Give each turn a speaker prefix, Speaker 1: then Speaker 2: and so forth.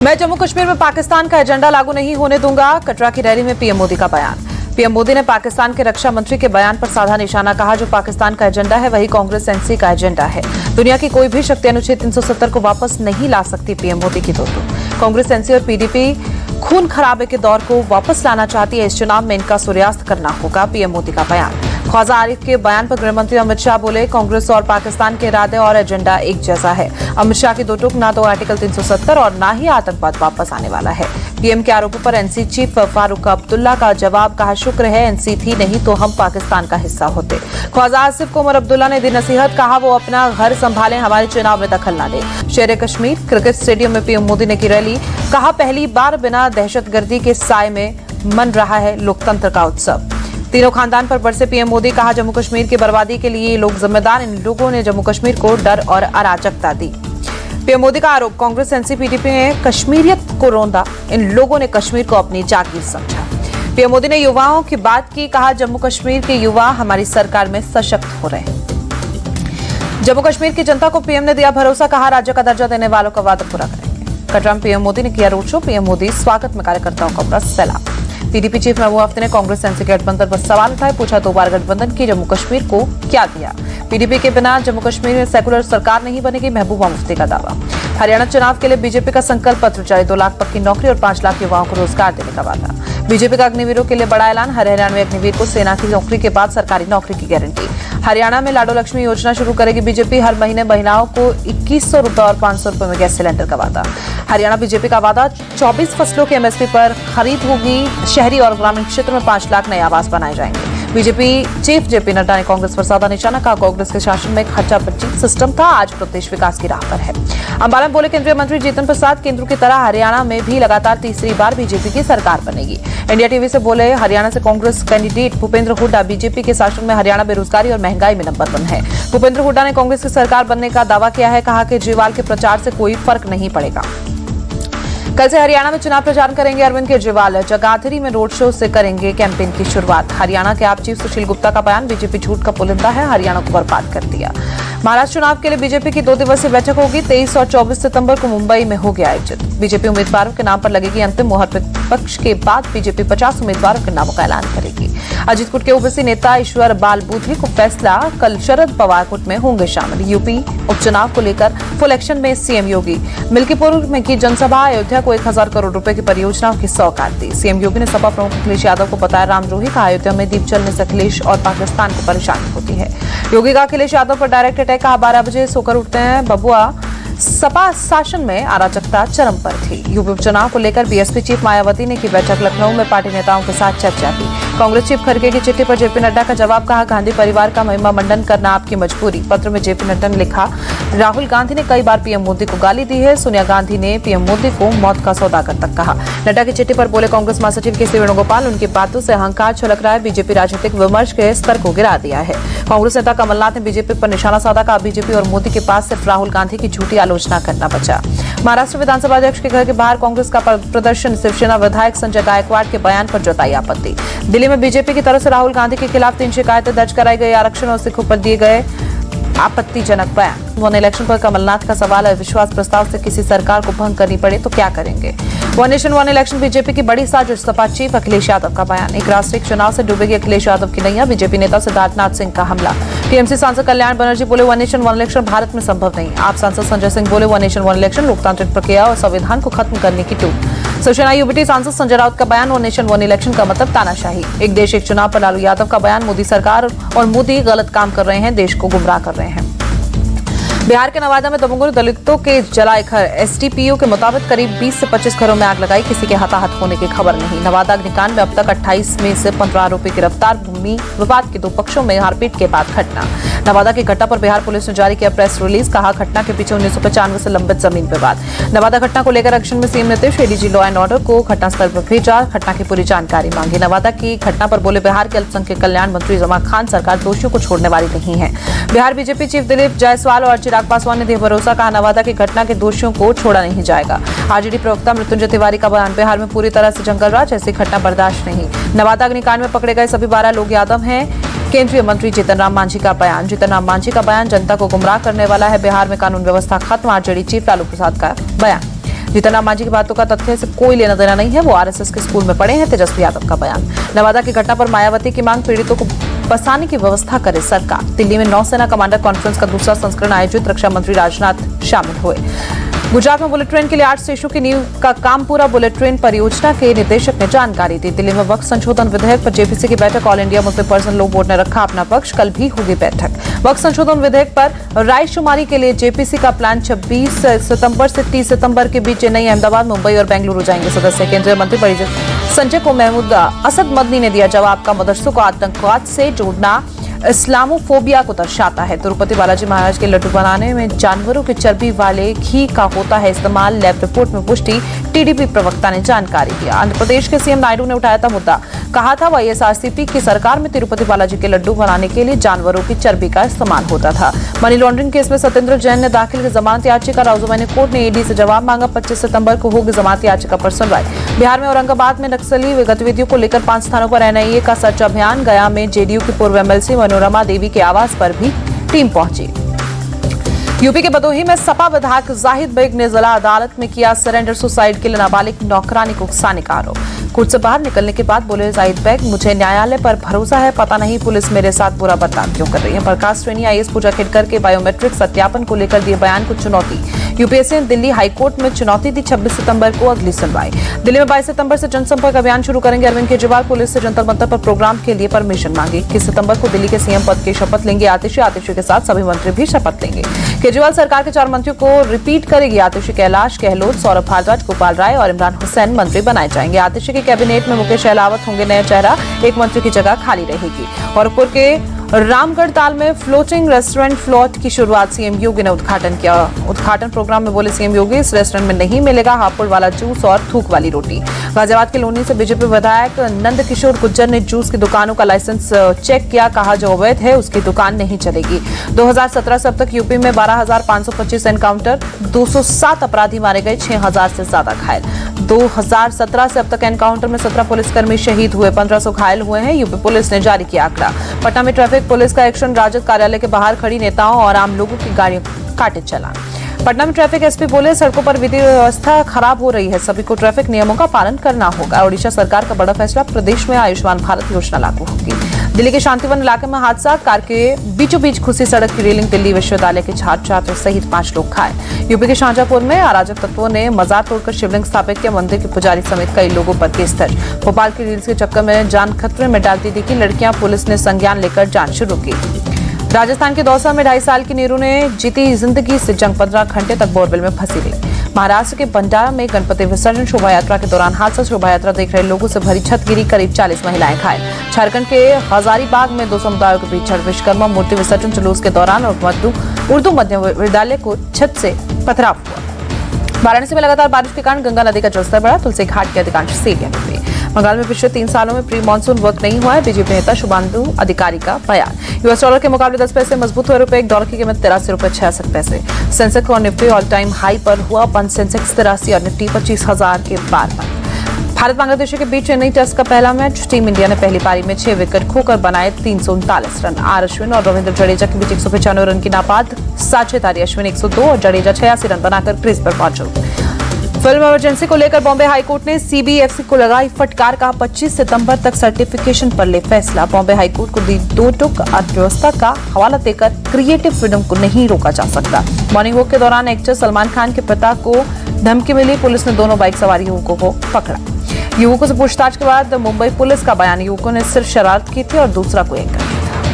Speaker 1: मैं जम्मू कश्मीर में पाकिस्तान का एजेंडा लागू नहीं होने दूंगा। कटरा की रैली में पीएम मोदी का बयान। पीएम मोदी ने पाकिस्तान के रक्षा मंत्री के बयान पर साधा निशाना, कहा जो पाकिस्तान का एजेंडा है वही कांग्रेस एनसी का एजेंडा है। दुनिया की कोई भी शक्ति अनुच्छेद 370 को वापस नहीं ला सकती। पीएम मोदी की दोस्तों, कांग्रेस एनसी और पीडीपी खून खराबे के दौर को वापस लाना चाहती है। इस चुनाव में इनका सूर्यास्त करना होगा। पीएम मोदी का बयान। ख्वाजा आरिफ के बयान पर गृहमंत्री अमित शाह बोले, कांग्रेस और पाकिस्तान के इरादे और एजेंडा एक जैसा है। अमित शाह की दो टूक, ना तो आर्टिकल 370 और ना ही आतंकवाद वापस आने वाला है। पीएम के आरोपों पर एनसी चीफ फारूक अब्दुल्ला का जवाब, कहा शुक्र है एनसी थी, नहीं तो हम पाकिस्तान का हिस्सा होते। ख्वाजा आसिफ को उमर अब्दुल्ला ने दी नसीहत, कहा वो अपना घर संभालें, हमारे चुनाव में दखल न दे। शेर कश्मीर क्रिकेट स्टेडियम में पीएम मोदी ने की रैली, कहा पहली बार बिना दहशतगर्दी के साए में मन रहा है लोकतंत्र का उत्सव। तीनों खानदान पर बरसे पीएम मोदी, कहा जम्मू कश्मीर की बर्बादी के लिए ये लोग जिम्मेदार, इन लोगों ने जम्मू कश्मीर को डर और अराजकता दी। पीएम मोदी का आरोप, कांग्रेस एनसी पीडीपी ने कश्मीरियत को रौंदा, इन लोगों ने कश्मीर को अपनी जागीर समझा। पीएम मोदी ने युवाओं की बात की, कहा जम्मू कश्मीर के युवा हमारी सरकार में सशक्त हो रहे हैं। जम्मू कश्मीर की जनता को पीएम ने दिया भरोसा, कहा राज्य का दर्जा देने वालों का वादा पूरा करेंगे। कटरा में पीएम मोदी ने किया रोड शो। पीएम मोदी स्वागत में कार्यकर्ताओं का बड़ा सैलाब। पीडीपी चीफ महबूबा मुफ्ती ने कांग्रेस एनसी के गठबंधन पर सवाल उठाए, पूछा 2 बार गठबंधन की जम्मू कश्मीर को क्या दिया। पीडीपी के बिना जम्मू कश्मीर में सेकुलर सरकार नहीं बनेगी, महबूबा मुफ्ती का दावा। हरियाणा चुनाव के लिए बीजेपी का संकल्प पत्र जारी, 2 लाख पक्की नौकरी और 5 लाख युवाओं को रोजगार देने का वादा। बीजेपी का अग्निवीरों के लिए बड़ा ऐलान, हर हरियाणवी अग्निवीर को सेना की नौकरी के बाद सरकारी नौकरी की गारंटी। हरियाणा में लाडो लक्ष्मी योजना शुरू करेगी बीजेपी, हर महीने महिलाओं को 2100 रुपए और 500 रुपए में गैस सिलेंडर का वादा। हरियाणा बीजेपी का वादा, 24 फसलों के एमएसपी पर खरीद होगी, शहरी और ग्रामीण क्षेत्र में 5 लाख नए आवास बनाए जाएंगे। बीजेपी चीफ जेपी नड्डा ने कांग्रेस पर साधा निशाना, कहा कांग्रेस के शासन में खर्चा बच्ची सिस्टम था, आज प्रदेश विकास की राह पर है। अंबाला में बोले केंद्रीय मंत्री जितिन प्रसाद, केंद्र की तरह हरियाणा में भी लगातार तीसरी बार बीजेपी की सरकार बनेगी। इंडिया टीवी से बोले, हरियाणा से कांग्रेस कैंडिडेट भूपेंद्र हुड्डा, बीजेपी के शासन में हरियाणा बेरोजगारी और महंगाई में नंबर 1 है। भूपेंद्र हुड्डा ने कांग्रेस की सरकार बनने का दावा किया है, कहा कि केजरीवाल के प्रचार से कोई फर्क नहीं पड़ेगा। कल से हरियाणा में चुनाव प्रचार करेंगे अरविंद केजरीवाल, जगाधरी में रोड शो से करेंगे कैंपेन की शुरुआत। हरियाणा के आप चीफ सुशील गुप्ता का बयान, बीजेपी झूठ का पुलिंदा है, हरियाणा को बर्बाद कर दिया। महाराष्ट्र चुनाव के लिए बीजेपी की 2 दिवसीय बैठक होगी, 23 और 24 सितंबर को मुंबई में होगी आयोजित। बीजेपी उम्मीदवारों के नाम पर लगेगी अंतिम मुहर। विपक्ष के बाद बीजेपी 50 उम्मीदवारों के नामों का ऐलान करेगी। अजीतपुर के ओबीसी नेता ईश्वर बाल बूधे को फैसला, कल शरद पवार गुट में होंगे शामिल। यूपी उपचुनाव को लेकर फुल एक्शन में सीएम योगी। मिल्कीपुर में की जनसभा, अयोध्या को 1000 करोड़ रुपए की परियोजनाओं की सौगात दी। सीएम योगी ने सपा प्रमुख अखिलेश यादव को बताया रामद्रोही, का अयोध्या में दीप जलने से अखिलेश और पाकिस्तान को परेशानी होती है। योगी का अखिलेश यादव पर डायरेक्ट अटैक, कहा 12 बजे सोकर उठते हैं बबुआ। सपा शासन में अराजकता चरम पर थी। यूपी उपचुनाव को लेकर बीएसपी चीफ मायावती ने की बैठक, लखनऊ में पार्टी नेताओं के साथ चर्चा की। कांग्रेस चीफ खड़गे की चिट्ठी पर जेपी नड्डा का जवाब, कहा गांधी परिवार का महिमा मंडन करना आपकी मजबूरी। पत्र में जेपी नड्डा ने लिखा, राहुल गांधी ने कई बार पीएम मोदी को गाली दी है, सोनिया गांधी ने पीएम मोदी को मौत का सौदागर तक कहा। नड्डा की चिट्ठी पर बोले कांग्रेस महासचिव के सी वेणुगोपाल, उनकी बातों से अहंकार छलक रहा है, बीजेपी राजनीतिक विमर्श के स्तर को गिरा दिया है। कांग्रेस नेता कमलनाथ ने बीजेपी पर निशाना साधा, कहा बीजेपी और मोदी के पास सिर्फ राहुल गांधी की झूठी आलोचना करना बचा। महाराष्ट्र विधानसभा अध्यक्ष के घर के बाहर कांग्रेस का प्रदर्शन, शिवसेना विधायक संजय गायकवाड़ के बयान पर जताई आपत्ति। दिल्ली में बीजेपी की तरफ से राहुल गांधी के खिलाफ 3 शिकायतें दर्ज कराई गई, आरक्षण और सिखों पर दिए गए आपत्तिजनक बयान। वन इलेक्शन पर कमलनाथ का सवाल है, विश्वास प्रस्ताव से किसी सरकार को भंग करनी पड़े तो क्या करेंगे। One nation one election BJP की बड़ी साजिश, सपा चीफ अखिलेश यादव का बयान। एक राष्ट्रीय चुनाव से डूबेगी अखिलेश यादव की नैया, बीजेपी नेता सिद्धार्थनाथ सिंह का हमला। टीएमसी सांसद कल्याण बनर्जी बोले, one nation one election Bharat में संभव नहीं। आप सांसद संजय सिंह बोले, वन नेशन वन इलेक्शन लोकतांत्रिक प्रक्रिया और संविधान को खत्म करने की टूक। शिवसेना यूबीटी सांसद संजय राउत का बयान, वन नेशन वन इलेक्शन का मतलब तानाशाही। एक देश एक चुनाव पर लालू यादव का बयान, मोदी सरकार और मोदी गलत काम कर रहे हैं, देश को गुमराह कर रहे हैं। बिहार के नवादा में दबंगों दलितों के जलाए घर, एसडीपीओ के मुताबिक करीब 20 से 25 घरों में आग लगाई, किसी के हताहत होने की खबर नहीं। नवादा अग्निकांड में अब तक 28 में से 15 आरोपी गिरफ्तार, भूमि विवाद के 2 पक्षों में मारपीट के बाद घटना। नवादा की घटना पर बिहार पुलिस ने जारी किया प्रेस रिलीज, कहा घटना के पीछे 1995 से लंबित जमीन विवाद। नवादा घटना को लेकर एक्शन में CM Nitish ADG law and order को घटनास्थल पर भेजा, घटना की पूरी जानकारी मांगी। नवादा की घटना पर बोले बिहार के अल्पसंख्यक कल्याण मंत्री जमा खान, सरकार दोषियों को छोड़ने वाली नहीं है। बिहार बीजेपी चीफ दिलीप जायसवाल और चिराग पासवान ने दिया भरोसा, कहा नवादा की घटना के दोषियों को छोड़ा नहीं जाएगा। आरजेडी प्रवक्ता मृत्युंजय तिवारी का बयान, बिहार में पूरी तरह से जंगल राज, ऐसी घटना बर्दाश्त नहीं। नवादा अग्निकांड में पकड़े गए सभी 12 लोग यादव हैं। केंद्रीय मंत्री जीतन राम मांझी का बयान, जनता को गुमराह करने वाला है, बिहार में कानून व्यवस्था खत्म। आरजेडी चीफ लालू प्रसाद का बयान। जीतन राम मांझी की बातों का तथ्य से कोई लेना देना नहीं है, वो आरएसएस के स्कूल में पढ़े हैं। तेजस्वी यादव का बयान। नवादा की घटना पर मायावती की मांग, पीड़ितों को बसाने की व्यवस्था करे सरकार। दिल्ली में नौसेना कमांडर कॉन्फ्रेंस का दूसरा संस्करण आयोजित, रक्षा मंत्री राजनाथ शामिल हुए। गुजरात में बुलेट ट्रेन के लिए 8 स्टेशनों की नींव का काम पूरा, बुलेट ट्रेन परियोजना के निदेशक ने जानकारी दी। दिल्ली में वक्फ संशोधन विधेयक पर जेपीसी की बैठक, all India Muslim personal law board ने रखा अपना पक्ष, कल भी होगी बैठक। वक्फ संशोधन विधेयक पर रायशुमारी के लिए जेपीसी का प्लान 26 सितंबर से 30 सितंबर के बीच चेन्नई, अहमदाबाद, मुंबई और बेंगलुरु जाएंगे सदस्य। केंद्रीय मंत्री संजय को महमूद असद मदनी ने दिया जवाब का, मदरसों को आतंकवाद से जोड़ना इस्लामोफोबिया को दर्शाता है। तिरुपति बालाजी महाराज के लड्डू बनाने में जानवरों की चर्बी वाले घी का होता है इस्तेमाल, लैब रिपोर्ट में पुष्टि, टीडीपी प्रवक्ता ने जानकारी दी। आंध्र प्रदेश के सीएम नायडू ने उठाया था मुद्दा, कहा था वाईएसआरसीपी की सरकार में तिरुपति बालाजी के लड्डू बनाने के लिए जानवरों की चर्बी का इस्तेमाल होता था। मनी लॉन्ड्रिंग केस में सत्येंद्र जैन ने दाखिल की जमानत याचिका, राउजोमैनी कोर्ट ने ईडी से जवाब मांगा। 25 सितंबर को होगी जमानत याचिका पर सुनवाई। बिहार में औरंगाबाद में नक्सली गतिविधियों को लेकर 5 स्थानों पर एनआईए का सर्च अभियान। गया में जेडीयू की पूर्व एमएलसी मनोरमा देवी के आवास पर भी टीम पहुंची। यूपी के भदोही में सपा विधायक जाहिद बेग ने जिला अदालत में किया सरेंडर, सुसाइड के लिए नाबालिग नौकरानी को उकसाने का आरोप। कोर्ट से बाहर निकलने के बाद बोले जाहिद बेग, मुझे न्यायालय पर भरोसा है, पता नहीं पुलिस मेरे साथ बुरा बर्ताव क्यों कर रही है। बर्खास्त ट्रेनी आईएएस पूजा खेड़कर के बायोमेट्रिक सत्यापन को लेकर दिए बयान को चुनौती। यूपीएससी ने दिल्ली हाईकोर्ट में चुनौती दी, 26 सितंबर को अगली सुनवाई। दिल्ली में 22 सितंबर से जनसंपर्क अभियान शुरू करेंगे अरविंद केजरीवाल। पुलिस से जंतर मंतर पर प्रोग्राम के लिए परमिशन मांगी। 21 सितंबर को दिल्ली के सीएम पद की शपथ लेंगे आतिशी। आतिशी के साथ सभी मंत्री भी शपथ लेंगे। केजरीवाल सरकार के 4 मंत्रियों को रिपीट करेगी आतिशी। कैलाश गहलोत, सौरभ भारद्वाज, गोपाल राय और इमरान हुसैन मंत्री बनाए जाएंगे। आतिशी के कैबिनेट में मुकेश अहलावत होंगे नया चेहरा, एक मंत्री की जगह खाली रहेगी। गोरखपुर के रामगढ़ ताल में फ्लोटिंग रेस्टोरेंट फ्लोट की शुरुआत सीएम योगी ने उद्घाटन किया। उद्घाटन प्रोग्राम में बोले सीएम योगी, इस रेस्टोरेंट में नहीं मिलेगा हापुड़ वाला जूस और थूक वाली रोटी। गाजियाबाद के लोनी से बीजेपी विधायक नंद किशोर गुज्जर ने जूस की दुकानों का लाइसेंस चेक किया, कहा जो अवैध है उसकी दुकान नहीं चलेगी। 2017 से अब तक यूपी में 12,525 एनकाउंटर, 207 अपराधी मारे गए, 6,000 से ज्यादा घायल। 2017 से अब तक एनकाउंटर में 17 पुलिसकर्मी शहीद हुए, 1500 घायल हुए हैं, यूपी पुलिस ने जारी किया आंकड़ा। पटना में ट्रैफिक पुलिस का एक्शन, राजद कार्यालय के बाहर खड़ी नेताओं और आम लोगों की गाड़ियों काटे चालान। पटना में ट्रैफिक एसपी बोले, सड़कों पर विधि व्यवस्था खराब हो रही है, सभी को ट्रैफिक नियमों का पालन करना होगा। ओडिशा सरकार का बड़ा फैसला, प्रदेश में आयुष्मान भारत योजना लागू होगी। दिल्ली के शांतिवन इलाके में हादसा, कार के बीचों बीच घुसी सड़क की रेलिंग, दिल्ली विश्वविद्यालय के छात्र सहित 5 लोग घायल। यूपी के शाहजहांपुर में अराजक तत्वों ने मजार तोड़कर शिवलिंग स्थापित किया, मंदिर के पुजारी समेत कई लोगों पर केस दर्ज। भोपाल की रील्स के चक्कर में जान खतरे में डालती दिखी लड़कियां, पुलिस ने संज्ञान लेकर जांच शुरू की। राजस्थान के दौसा में 2.5 साल की नीरू ने जीती जिंदगी से जंग, 15 घंटे तक बोरवेल में फंसी रही। महाराष्ट्र के भंडारा में गणपति विसर्जन शोभा यात्रा के दौरान हादसा, शोभा यात्रा देख रहे लोगों से भरी छत गिरी, करीब 40 महिलाएं घायल। झारखंड के हजारीबाग में 2 समुदायों के बीच विश्वकर्मा मूर्ति विसर्जन जुलूस के दौरान उर्दू मध्य विद्यालय को छत से पथराव हुआ। वाराणसी में लगातार बारिश के कारण गंगा नदी का जलस्तर बढ़ा, तुलसी घाट के अधिकांश सीढ़ियां डूबी। बंगाल में पिछले 3 सालों में प्री मानसून वर्क नहीं हुआ है, बीजेपी नेता शुभांशु अधिकारी का बयान। यूएस डॉलर के मुकाबले 10 पैसे मजबूत हुए रुपए, 1 डॉलर की कीमत 83 रुपए 66 पैसे। सेंसेक्स और निफ्टी ऑल टाइम हाई पर हुआ बंद, सेंसेक्स 83 और निफ्टी 25,000 के पार बंद। भारत बांग्लादेश के बीच चेन्नई टेस्ट का पहला मैच, टीम इंडिया ने पहली पारी में 6 विकेट खोकर बनाए 339 रन। आर अश्विन और रविंद्र जडेजा के बीच 195 रन की नाबाद साझेदारी, अश्विन 102 और जडेजा 86 रन बनाकर क्रीज पर पहुंचे। फिल्म इमरजेंसी को लेकर बॉम्बे हाईकोर्ट ने सीबीएफसी को लगाई फटकार, का 25 सितंबर तक सर्टिफिकेशन पर ले फैसला। बॉम्बे हाईकोर्ट को दी 2 टूक, अर्थव्यवस्था का हवाला देकर क्रिएटिव फ्रीडम को नहीं रोका जा सकता। मॉर्निंग वॉक के दौरान एक्टर सलमान खान के पिता को धमकी मिली, पुलिस ने दोनों बाइक सवार युवकों को पकड़ा। युवकों से पूछताछ के बाद मुंबई पुलिस का बयान, युवकों ने सिर्फ शरारत की थी और दूसरा कोई एंकर।